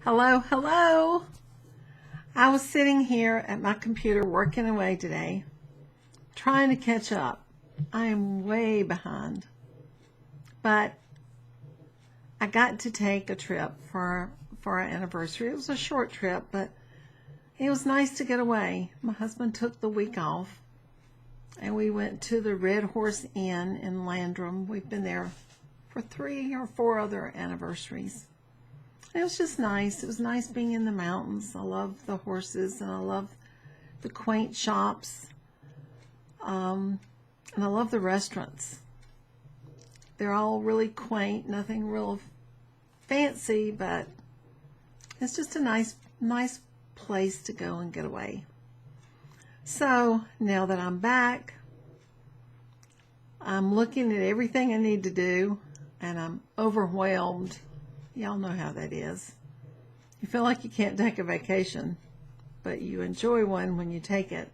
Hello, hello. I was sitting here at my computer working away today, trying to catch up. I am way behind. But I got to take a trip for our anniversary. It was a short trip, but it was nice to get away. My husband took the week off, and we went to the Red Horse Inn in Landrum. We've been there for 3 or 4 other anniversaries. It was just nice. It was nice being in the mountains. I love the horses, and I love the quaint shops, and I love the restaurants. They're all really quaint, nothing real fancy, but it's just a nice place to go and get away. So now that I'm back, I'm looking at everything I need to do, and I'm overwhelmed. Y'all know how that is. You feel like you can't take a vacation, but you enjoy one when you take it.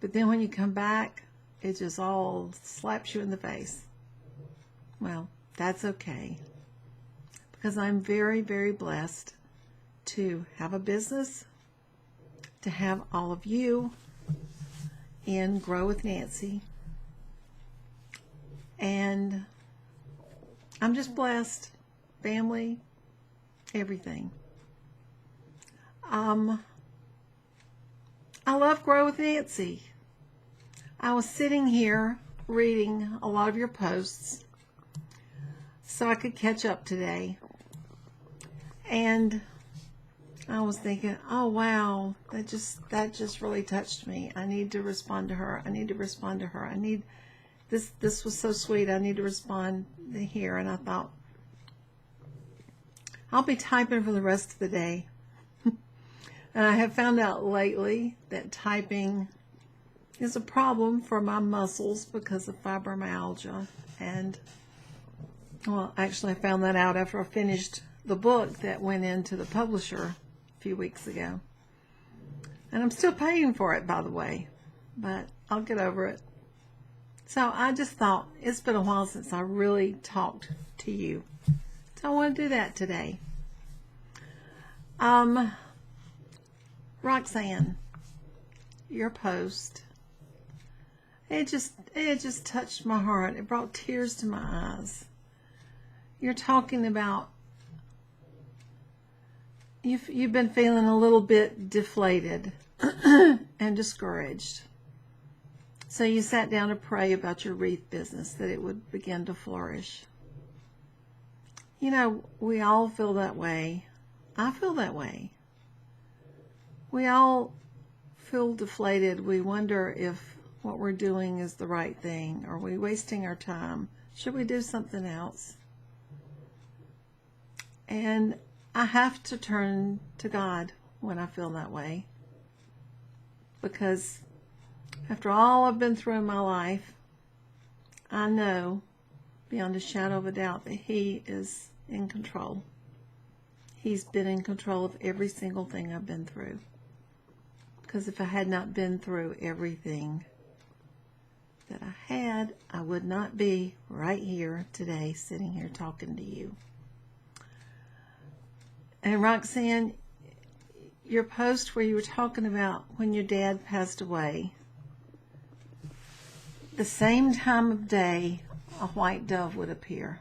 But then when you come back, it just all slaps you in the face. Well, that's okay, because I'm very, very blessed to have a business, to have all of you in Grow with Nancy, and I'm just blessed. Family, everything. I love Grow with Nancy. I was sitting here reading a lot of your posts so I could catch up today. And I was thinking, oh wow, that just really touched me. I need to respond to her. This was so sweet. I need to respond here. And I thought, I'll be typing for the rest of the day. And I have found out lately that typing is a problem for my muscles because of fibromyalgia. And, well, actually I found that out after I finished the book that went into the publisher a few weeks ago. And I'm still paying for it, by the way, but I'll get over it. So I just thought, it's been a while since I really talked to you. So I want to do that today. Roxanne, your post, it just touched my heart. It brought tears to my eyes. You're talking about you've been feeling a little bit deflated and discouraged. So you sat down to pray about your wreath business, that it would begin to flourish. You know, we all feel that way. I feel that way. We all feel deflated. We wonder if what we're doing is the right thing. Are we wasting our time? Should we do something else? And I have to turn to God when I feel that way. Because after all I've been through in my life, I know beyond a shadow of a doubt that He is in control. He's been in control of every single thing I've been through. Because if I had not been through everything that I had, I would not be right here today, sitting here talking to you. And Roxanne, your post where you were talking about when your dad passed away, the same time of day a white dove would appear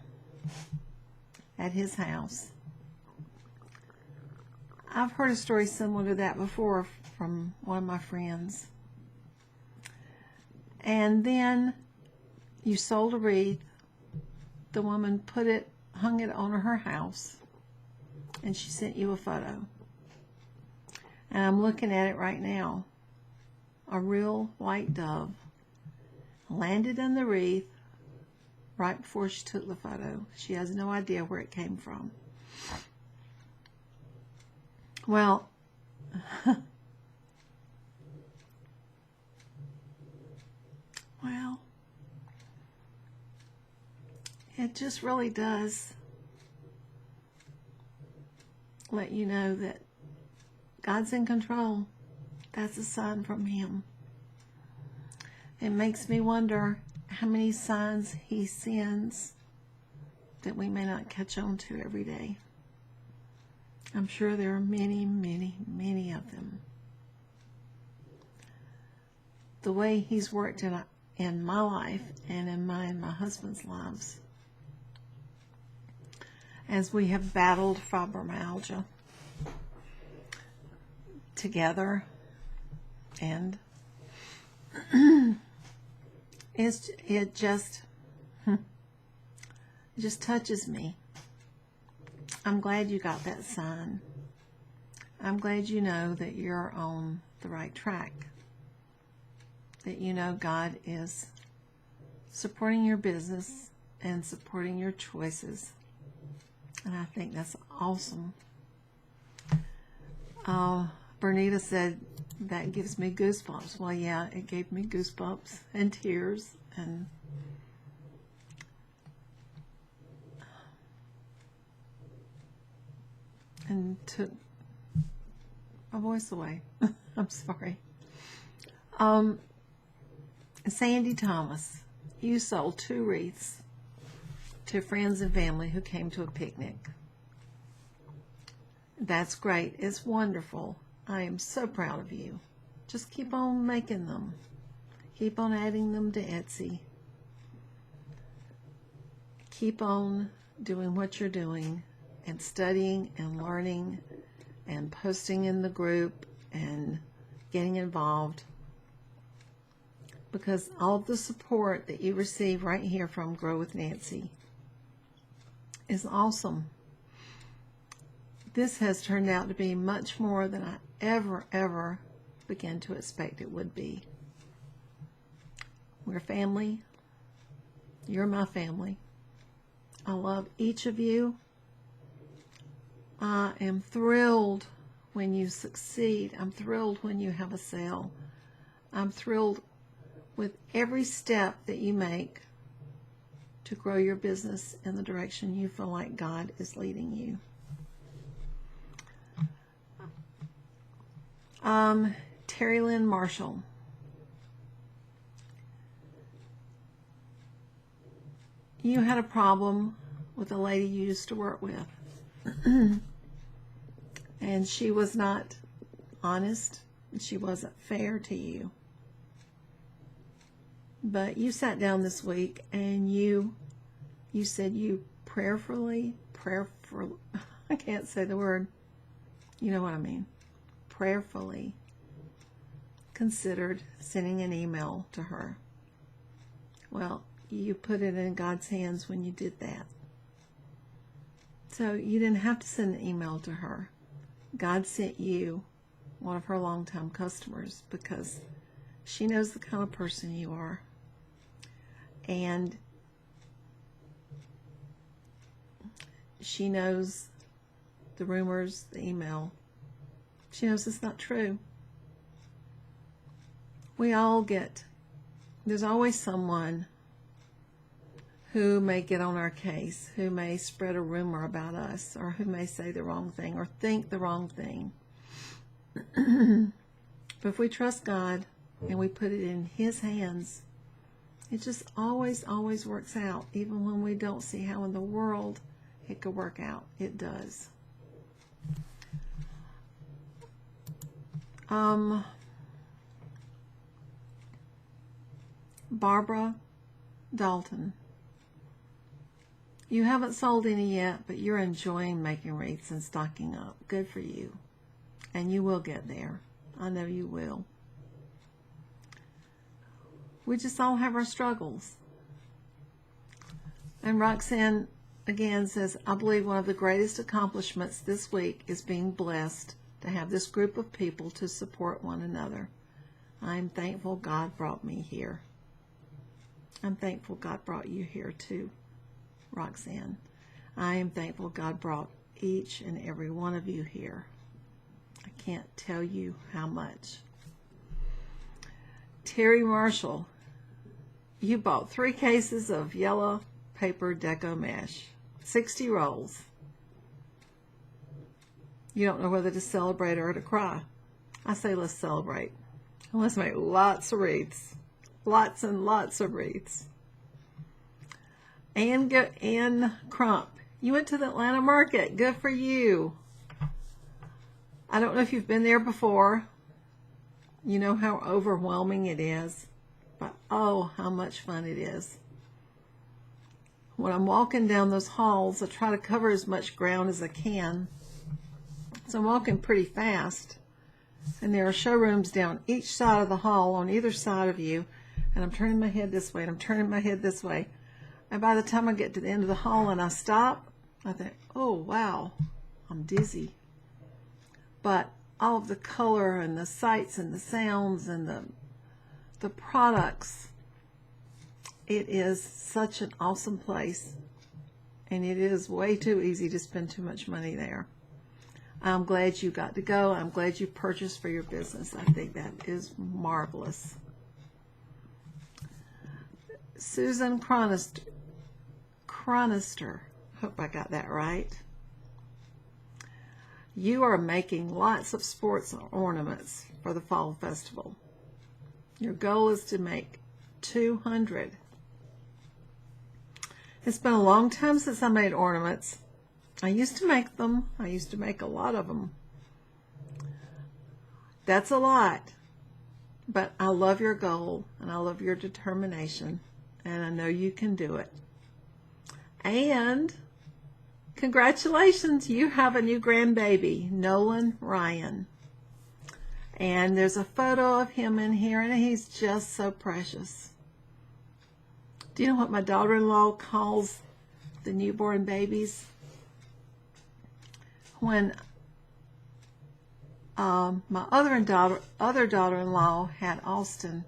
at his house. I've heard a story similar to that before from one of my friends. And then you sold a wreath. The woman hung it on her house, and she sent you a photo. And I'm looking at it right now. A real white dove landed in the wreath right before she took the photo. She has no idea where it came from. Well, it just really does let you know that God's in control. That's a sign from Him. It makes me wonder how many signs He sends that we may not catch on to every day. I'm sure there are many, many, many of them. The way He's worked in my life and in my husband's lives as we have battled fibromyalgia together, and it just touches me. I'm glad you got that sign. I'm glad you know that you're on the right track, that you know God is supporting your business and supporting your choices, and I think that's awesome. Bernita said, that gives me goosebumps. Well, yeah, it gave me goosebumps and tears and took my voice away. I'm sorry. Sandy Thomas, you sold 2 wreaths to friends and family who came to a picnic. That's great. It's wonderful. I am so proud of you. Just keep on making them. Keep on adding them to Etsy. Keep on doing what you're doing and studying and learning and posting in the group and getting involved, because all of the support that you receive right here from Grow with Nancy is awesome. This has turned out to be much more than I ever began to expect it would be. We're family. You're my family. I love each of you. I am thrilled when you succeed. I'm thrilled when you have a sale. I'm thrilled with every step that you make to grow your business in the direction you feel like God is leading you. Terry Lynn Marshall. You had a problem with a lady you used to work with. And she was not honest. She wasn't fair to you. But you sat down this week and you said you prayerfully, I can't say the word. You know what I mean. Prayerfully considered sending an email to her. Well, you put it in God's hands when you did that. So you didn't have to send an email to her. God sent you one of her longtime customers because she knows the kind of person you are. And she knows the rumors, the email. She knows it's not true. We all there's always someone who may get on our case, who may spread a rumor about us, or who may say the wrong thing or think the wrong thing. But if we trust God and we put it in His hands, it just always works out. Even when we don't see how in the world it could work out, it does. Barbara Dalton. You haven't sold any yet, but you're enjoying making wreaths and stocking up. Good for you. And you will get there. I know you will. We just all have our struggles. And Roxanne again says, I believe one of the greatest accomplishments this week is being blessed to have this group of people to support one another. I'm thankful God brought me here. I'm thankful God brought you here too, Roxanne. I am thankful God brought each and every one of you here. I can't tell you how much. Terry Marshall, you bought 3 cases of yellow paper deco mesh, 60 rolls. You don't know whether to celebrate or to cry. I say let's celebrate. And let's make lots of wreaths. Lots and lots of wreaths. Ann Crump, you went to the Atlanta market. Good for you. I don't know if you've been there before. You know how overwhelming it is, but oh, how much fun it is. When I'm walking down those halls, I try to cover as much ground as I can. So I'm walking pretty fast, and there are showrooms down each side of the hall on either side of you, and I'm turning my head this way, and I'm turning my head this way. And by the time I get to the end of the hall and I stop, I think, oh, wow, I'm dizzy. But all of the color and the sights and the sounds and the products, it is such an awesome place. And it is way too easy to spend too much money there. I'm glad you got to go. I'm glad you purchased for your business. I think that is marvelous. Susan Chronister, hope I got that right. You are making lots of sports ornaments for the Fall Festival. Your goal is to make 200. It's been a long time since I made ornaments. I used to make them. I used to make a lot of them. That's a lot. But I love your goal, and I love your determination, and I know you can do it. And congratulations, you have a new grandbaby, Nolan Ryan. And there's a photo of him in here, and he's just so precious. Do you know what my daughter-in-law calls the newborn babies? When my other daughter-in-law had Austin,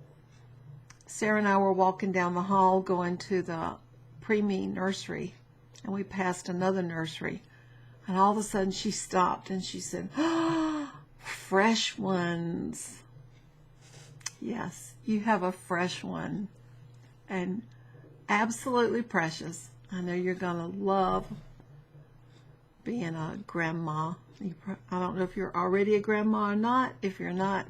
Sarah and I were walking down the hall going to the preemie nursery, and we passed another nursery, and all of a sudden she stopped and she said, "Oh, fresh ones." Yes, you have a fresh one, and absolutely precious. I know you're gonna love being a grandma. I don't know if you're already a grandma or not. If you're not,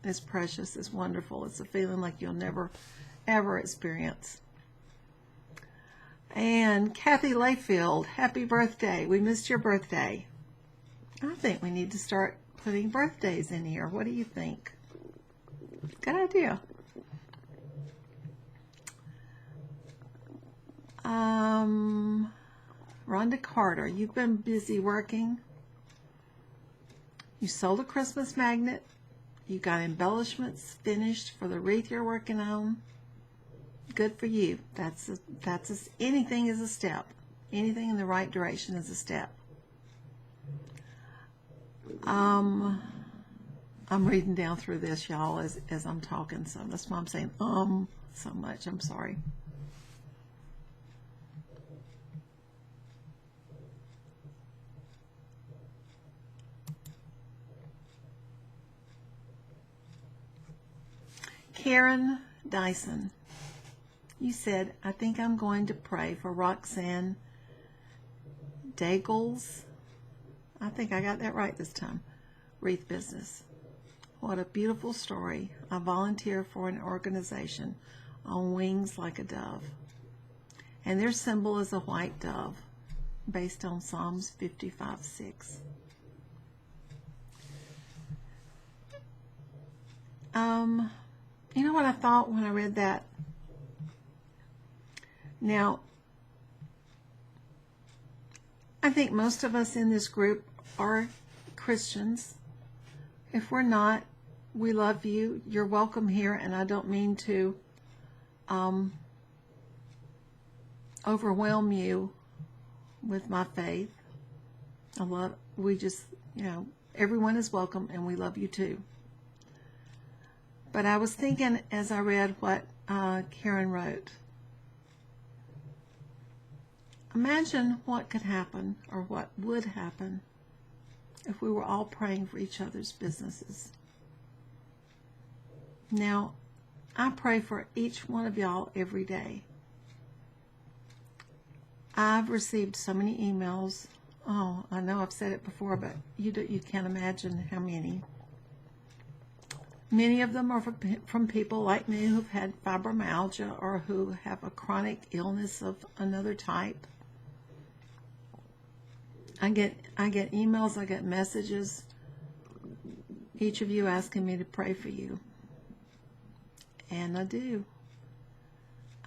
it's precious, it's wonderful. It's a feeling like you'll never, ever experience. And Kathy Layfield, happy birthday. We missed your birthday. I think we need to start putting birthdays in here. What do you think? Good idea. Rhonda Carter, you've been busy working. You sold a Christmas magnet. You got embellishments finished for the wreath you're working on. Good for you. Anything is a step. Anything in the right direction is a step. I'm reading down through this, y'all, as I'm talking, so that's why I'm saying so much. I'm sorry. Karen Dyson, you said, I think I'm going to pray for Roxanne Daigle's, I think I got that right this time, wreath business. What a beautiful story. I volunteer for an organization on wings like a dove. And their symbol is a white dove, based on Psalms 55:6. You know what I thought when I read that? Now, I think most of us in this group are Christians. If we're not, we love you. You're welcome here, and I don't mean to overwhelm you with my faith. Everyone is welcome, and we love you too. But I was thinking as I read what Karen wrote, imagine what could happen or what would happen if we were all praying for each other's businesses. Now, I pray for each one of y'all every day. I've received so many emails. Oh, I know I've said it before, but you can't imagine how many. Many of them are from people like me who've had fibromyalgia or who have a chronic illness of another type. I get emails, I get messages each of you asking me to pray for you. And I do.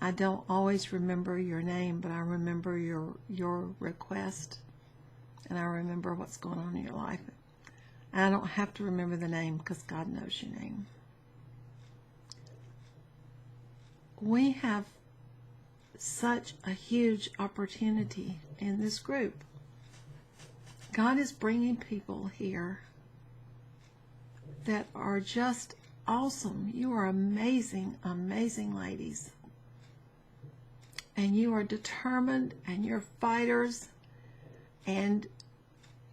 I don't always remember your name, but I remember your request, and I remember what's going on in your life. And I don't have to remember the name because God knows your name. We have such a huge opportunity in this group. God is bringing people here that are just awesome. You are amazing, amazing ladies. And you are determined, and you're fighters, and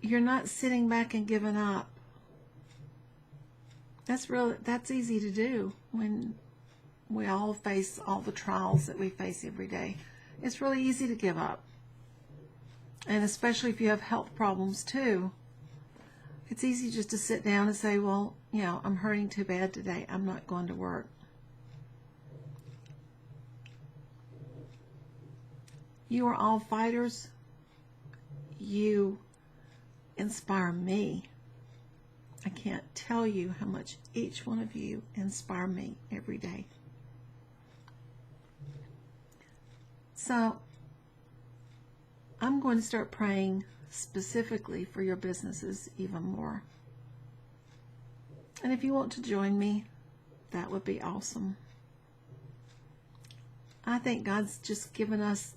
you're not sitting back and giving up. That's easy to do when we all face all the trials that we face every day. It's really easy to give up. And especially if you have health problems too. It's easy just to sit down and say, well, you know, I'm hurting too bad today. I'm not going to work. You are all fighters. You inspire me. I can't tell you how much each one of you inspire me every day. So, I'm going to start praying specifically for your businesses even more. And if you want to join me, that would be awesome. I think God's just given us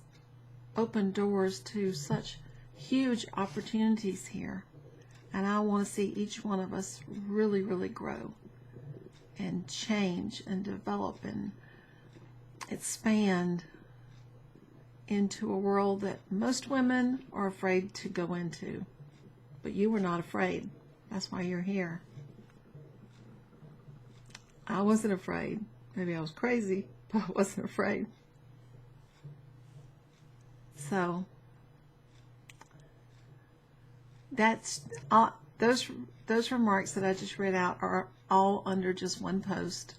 open doors to such huge opportunities here. And I want to see each one of us really, really grow and change and develop and expand into a world that most women are afraid to go into. But you were not afraid. That's why you're here. I wasn't afraid. Maybe I was crazy, but I wasn't afraid. So that's those remarks that I just read out are all under just one post.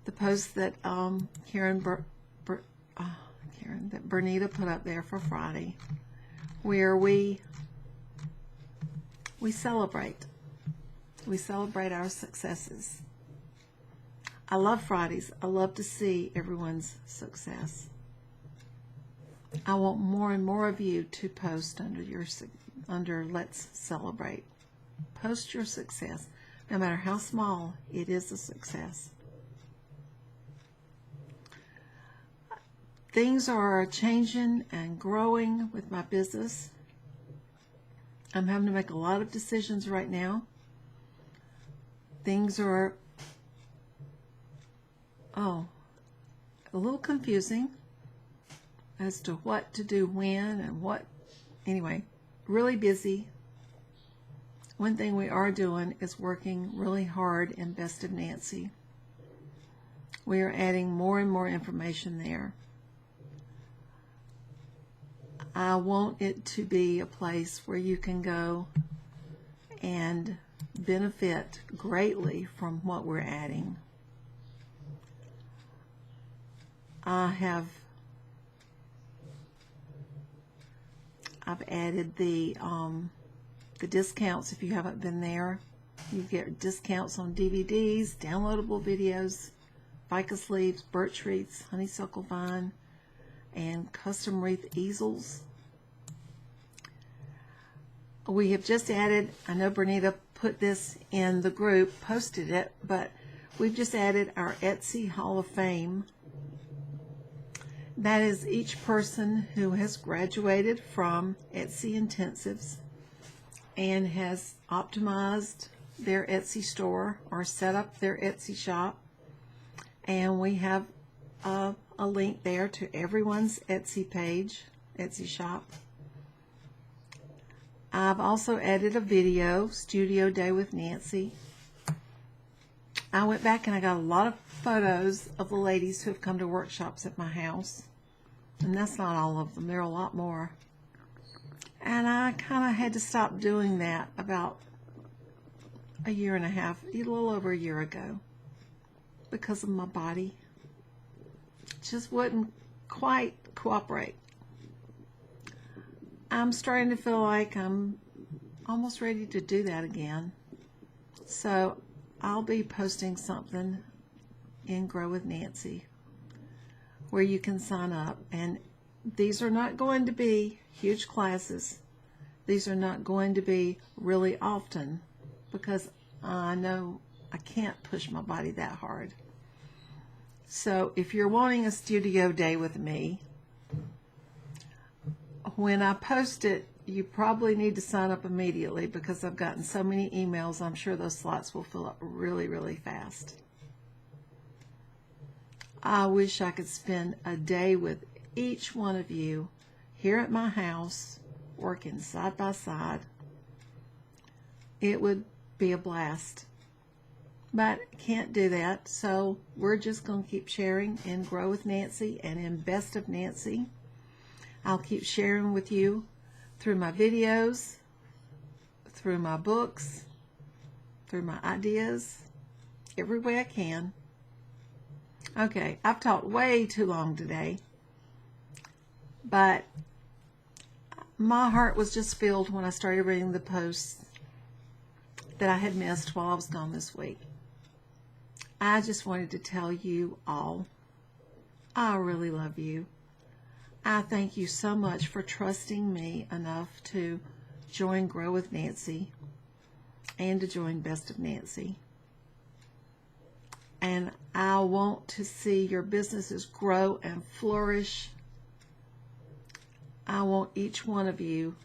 The post that that Bernita put up there for Friday, where we celebrate. We celebrate our successes. I love Fridays. I love to see everyone's success. I want more and more of you to post under Let's Celebrate. Post your success. No matter how small, it is a success. Things are changing and growing with my business. I'm having to make a lot of decisions right now. Things are, a little confusing as to what to do when and what. Anyway, really busy. One thing we are doing is working really hard in Best of Nancy. We are adding more and more information there. I want it to be a place where you can go and benefit greatly from what we're adding. I've added the discounts. If you haven't been there, you get discounts on DVDs, downloadable videos, ficus leaves, birch wreaths, honeysuckle vine, and custom wreath easels. We have just added, I know Bernita put this in the group, posted it, but we've just added our Etsy Hall of Fame. That is each person who has graduated from Etsy Intensives and has optimized their Etsy store or set up their Etsy shop. And we have a link there to everyone's Etsy page, Etsy shop. I've also added a video, Studio Day with Nancy. I went back and I got a lot of photos of the ladies who have come to workshops at my house. And that's not all of them. There are a lot more. And I kind of had to stop doing that about a year and a half, a little over a year ago, because of my body. It just wouldn't quite cooperate. I'm starting to feel like I'm almost ready to do that again. So I'll be posting something in Grow with Nancy where you can sign up. And these are not going to be huge classes. These are not going to be really often because I know I can't push my body that hard. So if you're wanting a studio day with me, when I post it, you probably need to sign up immediately because I've gotten so many emails. I'm sure those slots will fill up really, really fast. I wish I could spend a day with each one of you here at my house, working side by side. It would be a blast. But can't do that, so we're just going to keep sharing in Grow with Nancy and in Best of Nancy. I'll keep sharing with you through my videos, through my books, through my ideas, every way I can. Okay, I've talked way too long today, but my heart was just filled when I started reading the posts that I had missed while I was gone this week. I just wanted to tell you all, I really love you. I thank you so much for trusting me enough to join Grow with Nancy and to join Best of Nancy. And I want to see your businesses grow and flourish. I want each one of you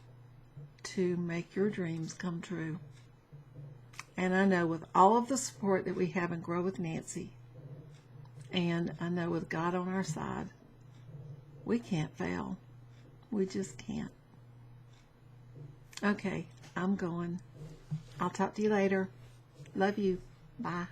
to make your dreams come true. And I know with all of the support that we have in Grow with Nancy, and I know with God on our side, we can't fail. We just can't. Okay, I'm going. I'll talk to you later. Love you. Bye.